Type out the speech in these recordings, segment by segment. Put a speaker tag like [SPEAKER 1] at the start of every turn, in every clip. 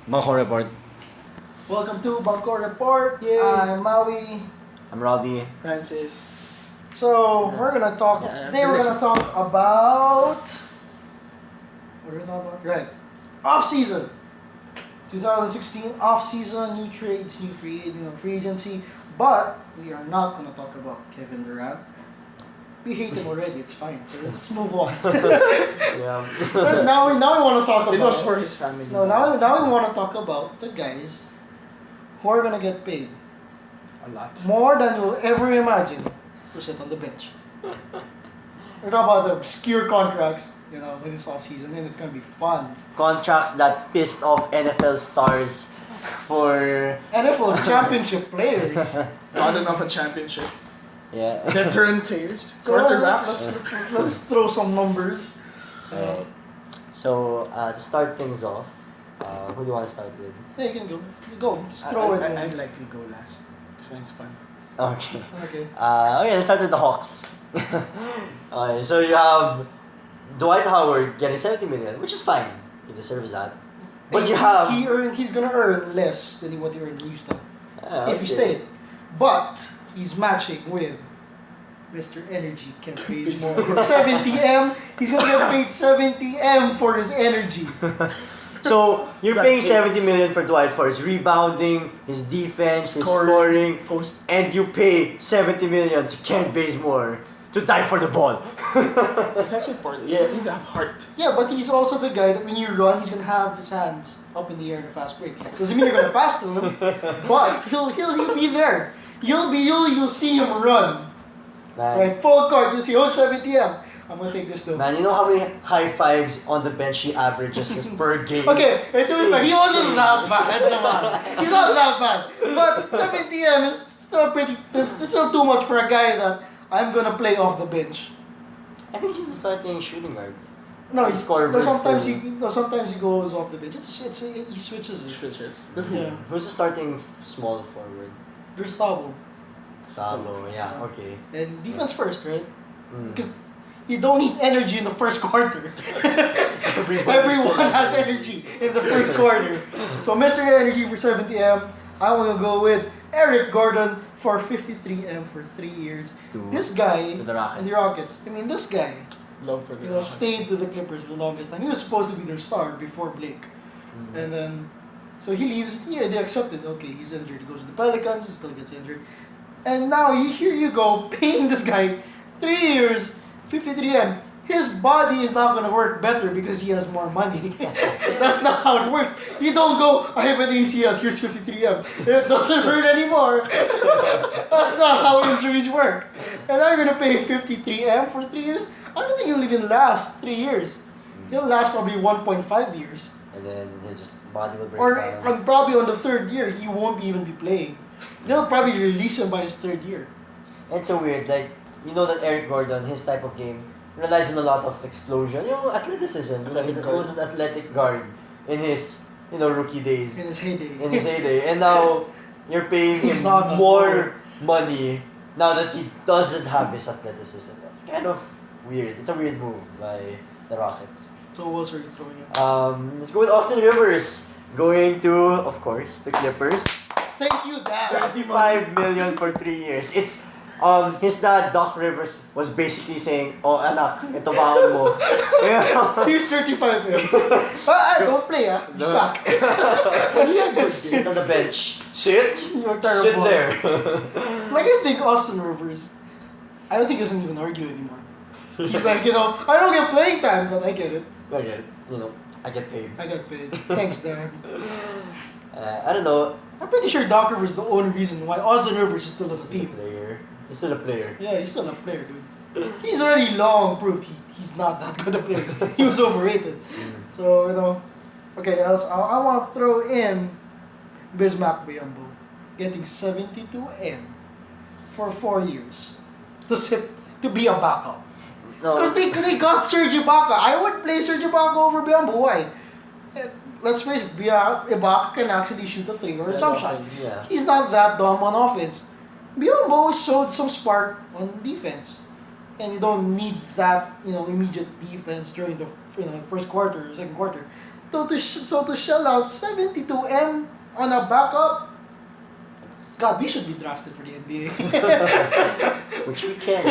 [SPEAKER 1] Bangko Report.
[SPEAKER 2] Welcome to Bangko Report.
[SPEAKER 3] Yay.
[SPEAKER 2] I'm Maui.
[SPEAKER 1] I'm Robbie.
[SPEAKER 3] Francis.
[SPEAKER 2] So we're gonna talk.
[SPEAKER 3] Yeah,
[SPEAKER 2] Today we're gonna talk about. What are we gonna talk about? Right. Off season. 2016 off season, new trades, new free agency. But we are not gonna talk about Kevin Durant. We hate him already. It's fine. So let's move on.
[SPEAKER 1] Yeah.
[SPEAKER 2] now we want to talk about.
[SPEAKER 3] It was for his family.
[SPEAKER 2] No, now we want to talk about the guys who are gonna get paid
[SPEAKER 3] A lot.
[SPEAKER 2] more than you'll ever imagine to sit on the bench. We're talking about the obscure contracts, in this off season, and it's gonna be fun.
[SPEAKER 1] Contracts that pissed off NFL stars for
[SPEAKER 2] NFL championship players.
[SPEAKER 3] Not enough a championship.
[SPEAKER 1] yeah.
[SPEAKER 3] Veteran players.
[SPEAKER 2] So
[SPEAKER 3] Quarterbacks.
[SPEAKER 2] let's throw some numbers.
[SPEAKER 1] Alright. So to start things off, who do you want to start with?
[SPEAKER 2] Yeah, you can go. Go. Just throw it.
[SPEAKER 3] I'd likely go last. This one's fun.
[SPEAKER 1] Okay.
[SPEAKER 2] Okay.
[SPEAKER 1] Okay, let's start with the Hawks. Okay, so you have Dwight Howard getting 70 million, which is fine. He deserves that. But you have
[SPEAKER 2] He's gonna earn less than what he earned in Houston if he
[SPEAKER 1] okay.
[SPEAKER 2] stayed. But he's matching with Mr. Energy can pay more. 70M. He's gonna get paid 70M for his energy.
[SPEAKER 1] So you're paying 70 million for Dwight for his rebounding, his defense, his scoring,
[SPEAKER 3] Post.
[SPEAKER 1] and you pay 70 million to Kent Bazemore to die for the ball.
[SPEAKER 3] That's important. Yeah, you need to have heart.
[SPEAKER 2] Yeah, but he's also the guy that when you run, he's gonna have his hands up in the air in a fast break. Doesn't mean you're gonna pass to him, but he'll be there. You'll see him run.
[SPEAKER 1] Man,
[SPEAKER 2] Right, full court. You see, 70M. I'm gonna take this though.
[SPEAKER 1] man, you know how many high fives on the bench he averages per game?
[SPEAKER 2] Okay, to be fair, he wasn't that bad, naman. He's not that bad. But 70M is still it's still too much for a guy that I'm gonna play off the bench.
[SPEAKER 1] I think he's a starting shooting guard.
[SPEAKER 2] No,
[SPEAKER 1] He's score
[SPEAKER 2] sometimes
[SPEAKER 1] versatile.
[SPEAKER 2] sometimes he goes off the bench. He switches it.
[SPEAKER 3] Switches. But who?
[SPEAKER 2] Yeah.
[SPEAKER 1] Who's the starting small forward?
[SPEAKER 2] There's Tabo.
[SPEAKER 1] Sabo, yeah, okay.
[SPEAKER 2] And defense first, right?
[SPEAKER 1] Mm.
[SPEAKER 2] Because you don't need energy in the first quarter.
[SPEAKER 1] Everybody
[SPEAKER 2] Everyone
[SPEAKER 1] says
[SPEAKER 2] has
[SPEAKER 1] that.
[SPEAKER 2] energy in the first quarter. So Mr. Energy for 70M, I'm gonna go with Eric Gordon for 53M for 3 years. This guy
[SPEAKER 1] to the Rockets.
[SPEAKER 2] and the Rockets. I mean, this guy,
[SPEAKER 3] Love for the Rockets.
[SPEAKER 2] stayed with the Clippers for the longest time. He was supposed to be their star before Blake,
[SPEAKER 1] Mm.
[SPEAKER 2] and then so he leaves. Yeah, they accepted. Okay, he's injured. He goes to the Pelicans. He still gets injured, and now here you go paying this guy 3 years, 53M. His body is not gonna work better because he has more money. That's not how it works. You don't go, I have an ACL, here's 53M. It doesn't hurt anymore. That's not how injuries work. And now you're gonna pay 53M for 3 years? I don't think he'll even last 3 years. He'll last probably 1.5 years.
[SPEAKER 1] And then his body will break
[SPEAKER 2] Or
[SPEAKER 1] down.
[SPEAKER 2] probably on the third year, he won't even be playing. They'll probably release him by his third year.
[SPEAKER 1] And it's so weird, like, you know that Eric Gordon, his type of game, relies on a lot of explosion. Athleticism. He was an athletic guard in his, rookie days.
[SPEAKER 2] In his heyday.
[SPEAKER 1] In his heyday. And now, you're paying
[SPEAKER 2] He's
[SPEAKER 1] him
[SPEAKER 2] not that
[SPEAKER 1] more money now that he doesn't have his athleticism. That's kind of weird. It's a weird move by the Rockets.
[SPEAKER 2] So what else are you throwing at?
[SPEAKER 1] Let's go with Austin Rivers. Going to, of course, the Clippers.
[SPEAKER 2] Thank you, Dad.
[SPEAKER 1] 35 million for 3 years. It's his dad, Doc Rivers, was basically saying, "Oh, anak, ito baon mo."
[SPEAKER 2] Here's 35M. Don't play, You suck.
[SPEAKER 1] Sit on the bench. Sit.
[SPEAKER 2] You're
[SPEAKER 1] Sit
[SPEAKER 2] terrible.
[SPEAKER 1] there.
[SPEAKER 2] Like, I think Austin Rivers, I don't think he doesn't even argue anymore. He's like, I don't get playing time, but I get it.
[SPEAKER 1] I get it. I get paid.
[SPEAKER 2] I got paid. Thanks, Dad.
[SPEAKER 1] I don't know.
[SPEAKER 2] I'm pretty sure Doc Rivers is the only reason why Austin Rivers is still on the
[SPEAKER 1] He's still a
[SPEAKER 2] team.
[SPEAKER 1] player. He's still a player.
[SPEAKER 2] Yeah, he's still a player, dude. He's already long proved he's not that good a player. He was overrated. So, okay, I want to throw in Bismack Biyombo getting 72M for 4 years to be a backup.
[SPEAKER 1] No.
[SPEAKER 2] Because they got Serge Ibaka. I would play Serge Ibaka over Biyombo. Why? Let's face it, Ibaka can actually shoot a 3 or a jump shot.
[SPEAKER 1] Yeah.
[SPEAKER 2] He's not that dumb on offense. Biombo showed some spark on defense, and you don't need that immediate defense during the first quarter, or second quarter. So to shell out 72M on a backup, God, we should be drafted for the NBA.
[SPEAKER 1] Which we can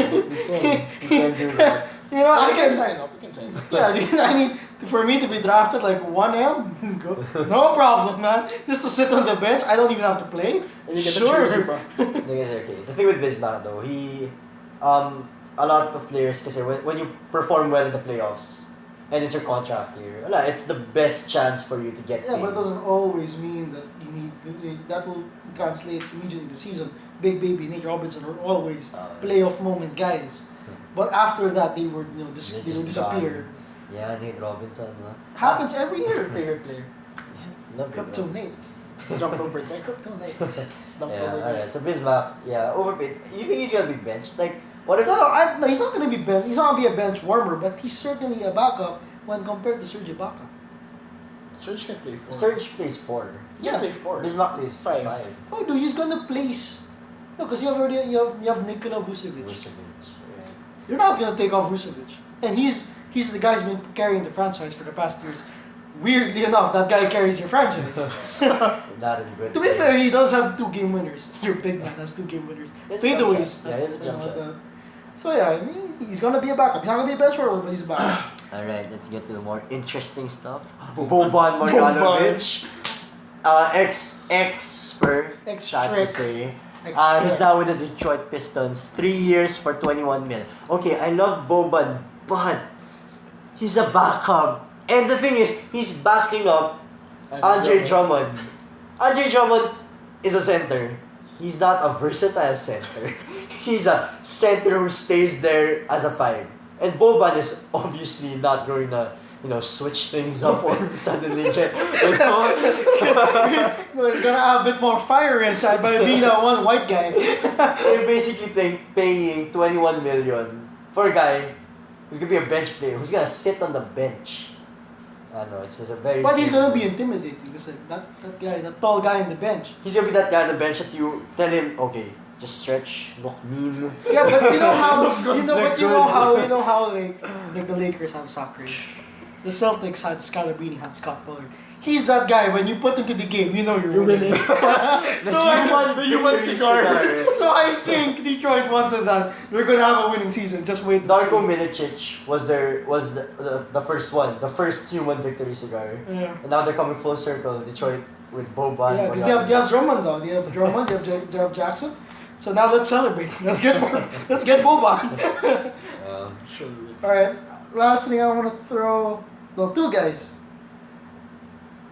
[SPEAKER 1] do that.
[SPEAKER 3] I can sign up. We can sign up.
[SPEAKER 2] Yeah, I mean, for me to be drafted like 1M, no problem, man. Just to sit on the bench, I don't even have to play.
[SPEAKER 3] And you get
[SPEAKER 2] Sure.
[SPEAKER 3] the jersey pa.
[SPEAKER 1] Okay. The thing with Bismarck though, he a lot of players kasi when you perform well in the playoffs and it's your contract year, it's the best chance for you to get
[SPEAKER 2] Yeah,
[SPEAKER 1] paid.
[SPEAKER 2] but it doesn't always mean that you need that will translate immediately in the season. Big Baby, Nate Robinson are always playoff moment guys. But after that, they would they would disappear.
[SPEAKER 1] Yeah, Nate Robinson.
[SPEAKER 2] Happens every year.
[SPEAKER 3] Favorite player.
[SPEAKER 1] Love it,
[SPEAKER 2] Crypto
[SPEAKER 1] bro.
[SPEAKER 2] Nate.
[SPEAKER 3] Jump over there.
[SPEAKER 2] Crypto Nate.
[SPEAKER 3] Dump
[SPEAKER 1] Yeah,
[SPEAKER 3] over there.
[SPEAKER 1] alright. So Bismarck, overpaid. You think he's gonna be benched? Like, what if?
[SPEAKER 2] No, he's not gonna be bench. He's not gonna be a bench warmer, but he's certainly a backup when compared to Serge Ibaka.
[SPEAKER 3] Serge can play 4.
[SPEAKER 1] Surge plays 4.
[SPEAKER 3] He can play 4.
[SPEAKER 1] Bismarck plays 5.
[SPEAKER 3] 5.
[SPEAKER 2] Oh, dude, he's gonna place. No, because you have Nikola Vucevic.
[SPEAKER 1] Vucevic.
[SPEAKER 2] You're not gonna take off Vucevic, and he's the guy who's been carrying the franchise for the past years. Weirdly enough, that guy carries your franchise.
[SPEAKER 1] Not in good.
[SPEAKER 2] To be fair, he does have 2 game winners. Your big man has 2 game winners.
[SPEAKER 1] He has a
[SPEAKER 2] Fadeaways.
[SPEAKER 1] jump shot. Yeah, he has a jump shot.
[SPEAKER 2] So yeah, I mean, he's gonna be a backup. He's not gonna be a bench roller, but he's a backup.
[SPEAKER 1] Alright, let's get to the more interesting stuff.
[SPEAKER 3] Boban.
[SPEAKER 1] Boban Marjanovic. Ex-Spur, sad to
[SPEAKER 2] Ex-Shrek.
[SPEAKER 1] say.
[SPEAKER 2] Ex-Shrek.
[SPEAKER 1] He's now with the Detroit Pistons. 3 years for 21 mil. Okay, I love Boban, but he's a backup. And the thing is, he's backing up Andre Drummond. Andre Drummond is a center. He's not a versatile center. He's a center who stays there as a 5. And Boban is obviously not going to, switch things up and suddenly get,
[SPEAKER 2] No, he's gonna have a bit more fire inside by being that one white guy.
[SPEAKER 1] So you're basically paying 21 million for a guy who's gonna be a bench player, who's gonna sit on the bench. I don't know, it's just a very.
[SPEAKER 2] But he's
[SPEAKER 1] simple-
[SPEAKER 2] gonna be intimidating because that guy, that tall guy on the bench.
[SPEAKER 1] He's gonna be that guy on the bench that you tell him, okay, just stretch, look mean.
[SPEAKER 2] Yeah, but you know how
[SPEAKER 1] Look
[SPEAKER 2] like the Lakers have soccer. The Celtics had Scalabrine, had Scott Pollard. He's that guy when you put into the game, you're winning.
[SPEAKER 3] The human cigar.
[SPEAKER 2] So I think Detroit wanted that. We're gonna have a winning season. Just wait.
[SPEAKER 1] Darko Milicic was the first one, the first human victory cigar.
[SPEAKER 2] Yeah.
[SPEAKER 1] And now they're coming full circle, Detroit with Boban.
[SPEAKER 2] Yeah, because they have Drummond though. They have Drummond. They have Jackson. So now let's celebrate. Let's get Boban.
[SPEAKER 3] Sure.
[SPEAKER 2] All right. Last thing I want to throw. Well, 2 guys.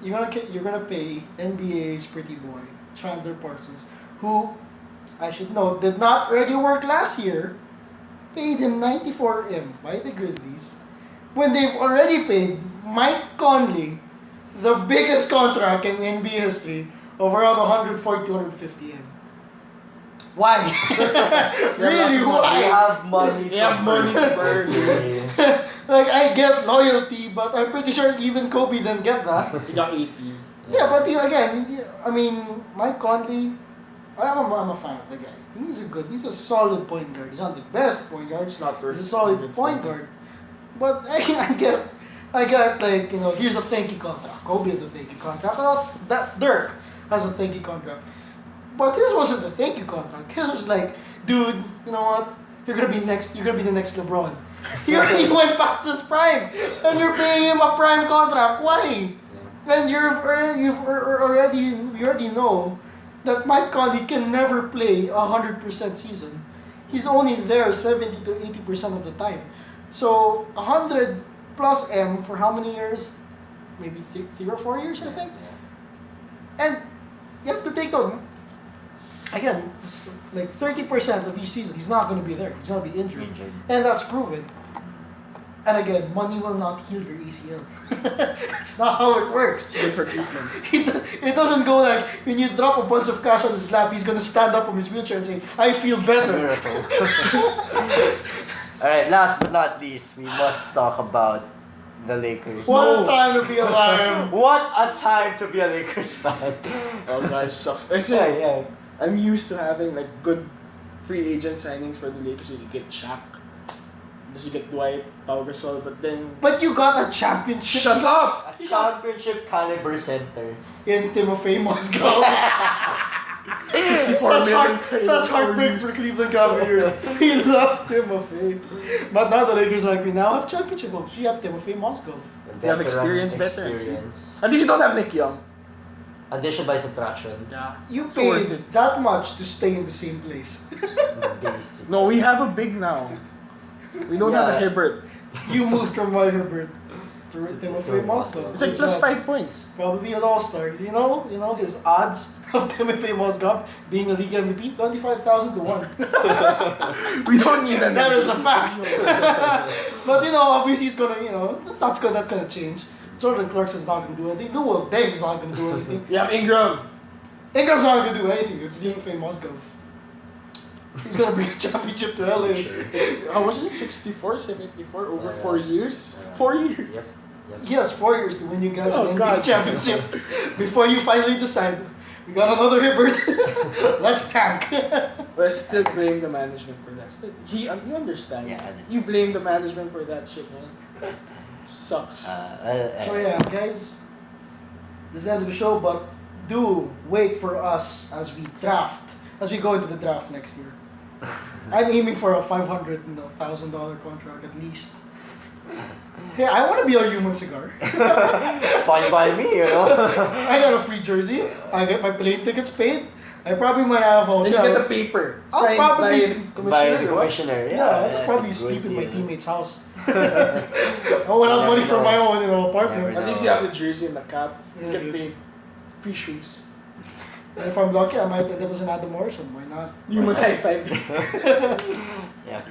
[SPEAKER 2] You're gonna pay NBA's pretty boy Chandler Parsons, who I should note did not already work last year. Paid him 94M by the Grizzlies, when they've already paid Mike Conley the biggest contract in NBA history of around 140 to 150M. Why? Really? Why?
[SPEAKER 1] They have money.
[SPEAKER 3] They have money to burn.
[SPEAKER 1] Okay.
[SPEAKER 2] Like, I get loyalty, but I'm pretty sure even Kobe didn't get that.
[SPEAKER 3] He got 80.
[SPEAKER 2] Yeah, but I mean, Mike Conley, I'm a fan of the guy. He's a solid point guard. He's not the best point guard.
[SPEAKER 3] It's not
[SPEAKER 2] He's a solid point guard. But I get like, here's a thank you contract. Kobe has a thank you contract. Well, that Dirk has a thank you contract. But his wasn't a thank you contract. His was like, dude, you know what? You're gonna be the next LeBron. He already went past his prime, and you're paying him a prime contract. Why? And you already know that Mike Conley can never play 100% season. He's only there 70 to 80% of the time. So 100 plus M for how many years? Maybe 3 or 4 years, I think. And you have to take note. Again, like 30% of each season, he's not going to be there. He's going to be injured. And that's proven. And again, money will not heal your ACL. That's not how it works.
[SPEAKER 3] It's good for treatment.
[SPEAKER 2] It doesn't go like, when you drop a bunch of cash on his lap, he's going to stand up from his wheelchair and say, I feel better.
[SPEAKER 1] Miracle. Alright, last but not least, we must talk about the Lakers.
[SPEAKER 2] What a time to be alive.
[SPEAKER 1] What a time to be a Lakers fan.
[SPEAKER 3] Oh, guys, sucks.
[SPEAKER 1] Yeah.
[SPEAKER 3] I'm used to having like good free agent signings for the Lakers. You get Shaq. Then you get Dwight, Pau Gasol, but then...
[SPEAKER 2] But you got a championship.
[SPEAKER 3] Shut up!
[SPEAKER 1] A championship caliber center.
[SPEAKER 2] In Timofey Mozgov.
[SPEAKER 3] 64 million.
[SPEAKER 2] Such heartbreak for the Cleveland Cavaliers. He lost Timofey. But now the Lakers are like, we now have championship hopes. We have Timofey Mozgov.
[SPEAKER 3] They have experienced veterans.
[SPEAKER 1] Experience.
[SPEAKER 3] At least you don't have Nick Young.
[SPEAKER 1] Addition by subtraction.
[SPEAKER 3] Yeah.
[SPEAKER 2] You
[SPEAKER 3] It's worth
[SPEAKER 2] paid
[SPEAKER 3] it.
[SPEAKER 2] that much to stay in the same place.
[SPEAKER 1] Basic.
[SPEAKER 3] No, we have a big now. We don't have a
[SPEAKER 1] Yeah.
[SPEAKER 3] Hibbert.
[SPEAKER 2] You moved from Roy Herbert to Timofey Mozgov.
[SPEAKER 3] It's like plus 5 points.
[SPEAKER 2] Probably an all-star. You know his odds of Timofey Mozgov being a league MVP, 25,000 to 1.
[SPEAKER 3] We don't need that.
[SPEAKER 2] That is a fact. But obviously it's gonna, that's gonna change. Jordan Clarkson's not gonna do anything. Newell Deng's not gonna do anything.
[SPEAKER 3] You have Ingram.
[SPEAKER 2] Ingram's not gonna do anything. It's Timofey Mozgov. He's gonna bring a championship to LA.
[SPEAKER 3] How much is it? 64, 74 over
[SPEAKER 1] Yeah.
[SPEAKER 3] 4 years?
[SPEAKER 1] Yeah.
[SPEAKER 3] 4 years.
[SPEAKER 1] Yes. Yep.
[SPEAKER 2] He has 4 years to win you guys
[SPEAKER 3] Oh,
[SPEAKER 2] an NBA
[SPEAKER 3] God.
[SPEAKER 2] championship before you finally decide. We got another Hibbert. Let's tank.
[SPEAKER 3] Let's still blame the management for that. You understand.
[SPEAKER 1] Yeah, I understand.
[SPEAKER 3] You blame the management for that shit, man. Sucks.
[SPEAKER 2] So yeah, guys, this is the end of the show, but do wait for us as we go into the draft next year. I'm aiming for a $500,000 contract at least. Hey, I want to be a human cigar.
[SPEAKER 1] Fine by me,
[SPEAKER 2] I got a free jersey. I get my plane tickets paid. I probably might have a
[SPEAKER 3] And you
[SPEAKER 2] hotel.
[SPEAKER 3] get the paper
[SPEAKER 2] I'll
[SPEAKER 3] signed
[SPEAKER 2] probably
[SPEAKER 3] by
[SPEAKER 1] By the commissioner.
[SPEAKER 2] Yeah, I'll just
[SPEAKER 1] that's
[SPEAKER 2] probably
[SPEAKER 1] a
[SPEAKER 2] sleep
[SPEAKER 1] good
[SPEAKER 2] in my
[SPEAKER 1] deal.
[SPEAKER 2] teammate's house. I won't have money for my own apartment.
[SPEAKER 1] Never
[SPEAKER 3] At least you have the jersey and the cap. You
[SPEAKER 2] Yeah,
[SPEAKER 3] get
[SPEAKER 2] dude.
[SPEAKER 3] paid. Free shoes.
[SPEAKER 2] And if I'm lucky, I might end up as an Adam Morrison. Why not?
[SPEAKER 3] Human high five.
[SPEAKER 1] Yeah.